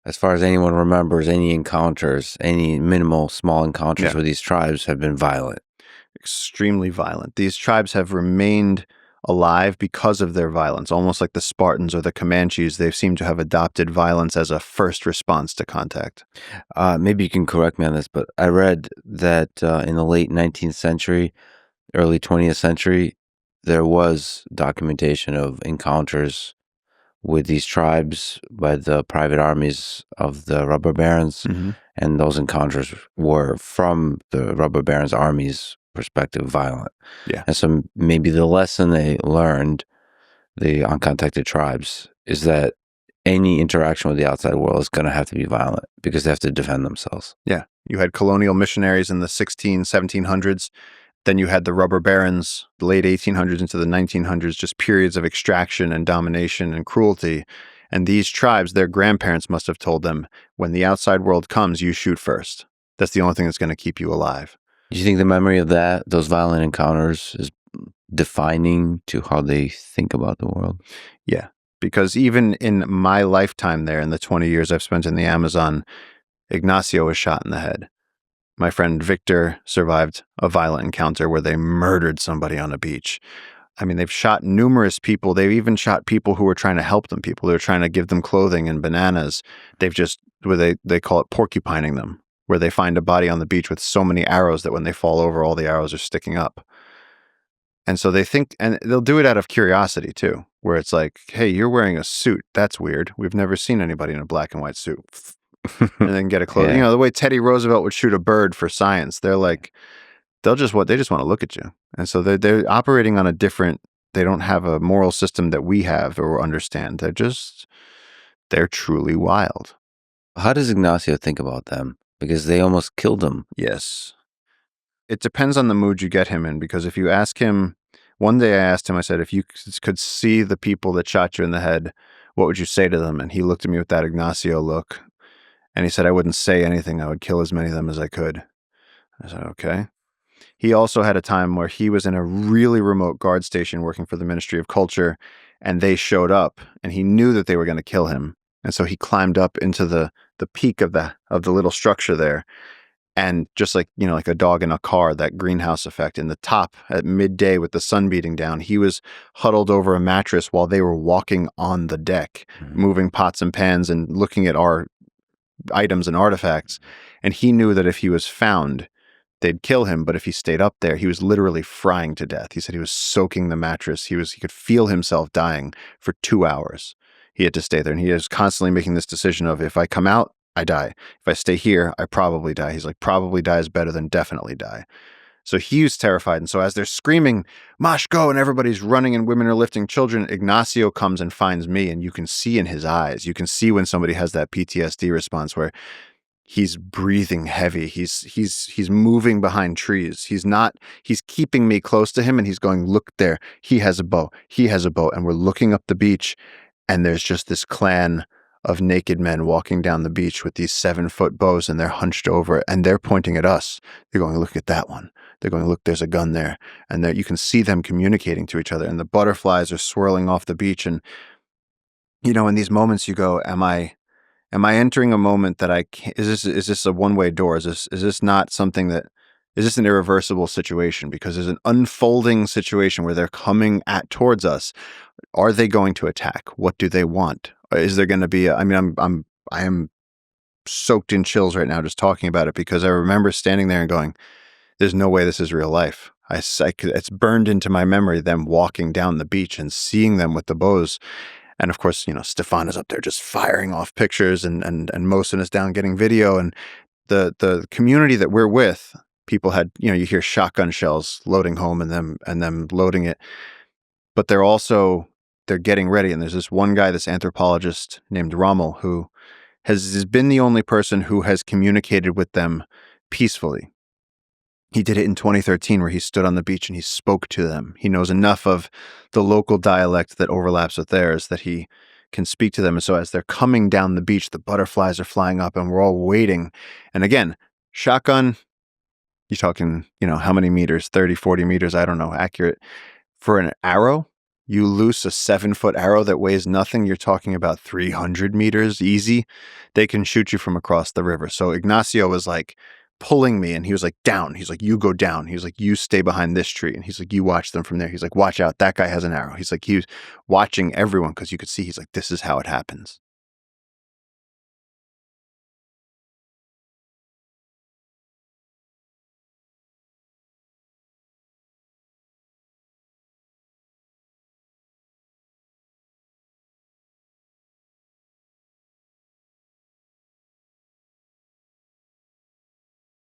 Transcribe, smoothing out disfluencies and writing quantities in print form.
as far as anyone remembers, any encounters, any minimal small encounters with these tribes have been violent. Extremely violent. These tribes have remained alive because of their violence, almost like the Spartans or the Comanches. They seem to have adopted violence as a first response to contact. Maybe you can correct me on this, but I read that in the late 19th century, early 20th century, there was documentation of encounters with these tribes by the private armies of the robber barons. And those encounters were, from the robber barons' armies' perspective, violent. Yeah. And so maybe the lesson they learned, the uncontacted tribes, is that any interaction with the outside world is going to have to be violent because they have to defend themselves. Yeah. You had colonial missionaries in the 1700s. Then you had the rubber barons, the late 1800s into the 1900s, just periods of extraction and domination and cruelty. And these tribes, their grandparents must have told them, when the outside world comes, you shoot first. That's the only thing that's going to keep you alive. Do you think the memory of that, those violent encounters, is defining to how they think about the world? Yeah, because even in my lifetime there, in the 20 years I've spent in the Amazon, Ignacio was shot in the head. My friend Victor survived a violent encounter where they murdered somebody on a beach. I mean, they've shot numerous people. They've even shot people who were trying to help them, people who were trying to give them clothing and bananas. They've just, where they call it porcupining them, where they find a body on the beach with so many arrows that when they fall over, all the arrows are sticking up. And so they think, and they'll do it out of curiosity too, where it's like, hey, you're wearing a suit. That's weird. We've never seen anybody in a black and white suit. And then get a clothing. You know, the way Teddy Roosevelt would shoot a bird for science. They're like, they just want to look at you. And so they're operating on a different, they don't have a moral system that we have or understand. They're truly wild. How does Ignacio think about them? Because they almost killed him. Yes. It depends on the mood you get him in, because if you ask him, one day I asked him, I said, if you could see the people that shot you in the head, what would you say to them? And he looked at me with that Ignacio look. And he said, I wouldn't say anything. I would kill as many of them as I could. I said, okay. He also had a time where he was in a really remote guard station working for the Ministry of Culture, and they showed up, and he knew that they were going to kill him. And so he climbed up into the peak of the little structure there. And just like, you know, like a dog in a car, that greenhouse effect, in the top at midday with the sun beating down, he was huddled over a mattress while they were walking on the deck, moving pots and pans and looking at our items and artifacts. And he knew that if he was found, they'd kill him. But if he stayed up there, he was literally frying to death. He said he was soaking the mattress. He could feel himself dying for 2 hours. He had to stay there. And he was constantly making this decision of, if I come out, I die. If I stay here, I probably die. He's like, probably die is better than definitely die. So he was terrified. And so as they're screaming, Mosh, go, and everybody's running and women are lifting children, Ignacio comes and finds me, and you can see in his eyes, you can see when somebody has that PTSD response where he's breathing heavy. He's moving behind trees. He's keeping me close to him, and he's going, look there. He has a bow. He has a bow. And we're looking up the beach, and there's just this clan of naked men walking down the beach with these 7-foot bows, and they're hunched over and they're pointing at us. They're going, look at that one. They're going, look, there's a gun there. And there you can see them communicating to each other, and the butterflies are swirling off the beach. And, you know, in these moments you go, am I entering a moment that I can't, is this a one-way door? Is this not something that, is this an irreversible situation? Because there's an unfolding situation where they're coming towards us. Are they going to attack? What do they want? Is there going to be I am soaked in chills right now just talking about it, because I remember standing there and going, there's no way this is real life. It's burned into my memory, them walking down the beach and seeing them with the bows. And of course, you know, Stefan is up there just firing off pictures, and Mosin is down getting video. And the community that we're with, people had, you know, you hear shotgun shells loading home and them loading it. But they're getting ready. And there's this one guy, this anthropologist named Rommel, who has been the only person who has communicated with them peacefully. He did it in 2013, where he stood on the beach and he spoke to them. He knows enough of the local dialect that overlaps with theirs that he can speak to them. And so as they're coming down the beach, the butterflies are flying up and we're all waiting. And again, shotgun, you're talking, you know, how many meters, 30, 40 meters, I don't know, accurate. For an arrow, You loose a 7-foot arrow that weighs nothing, you're talking about 300 meters easy. They can shoot you from across the river. So Ignacio was like pulling me, and he was like, down. He's like, you go down. He's like, you stay behind this tree. And he's like, you watch them from there. He's like, watch out. That guy has an arrow. He's like, he was watching everyone because you could see, he's like, this is how it happens.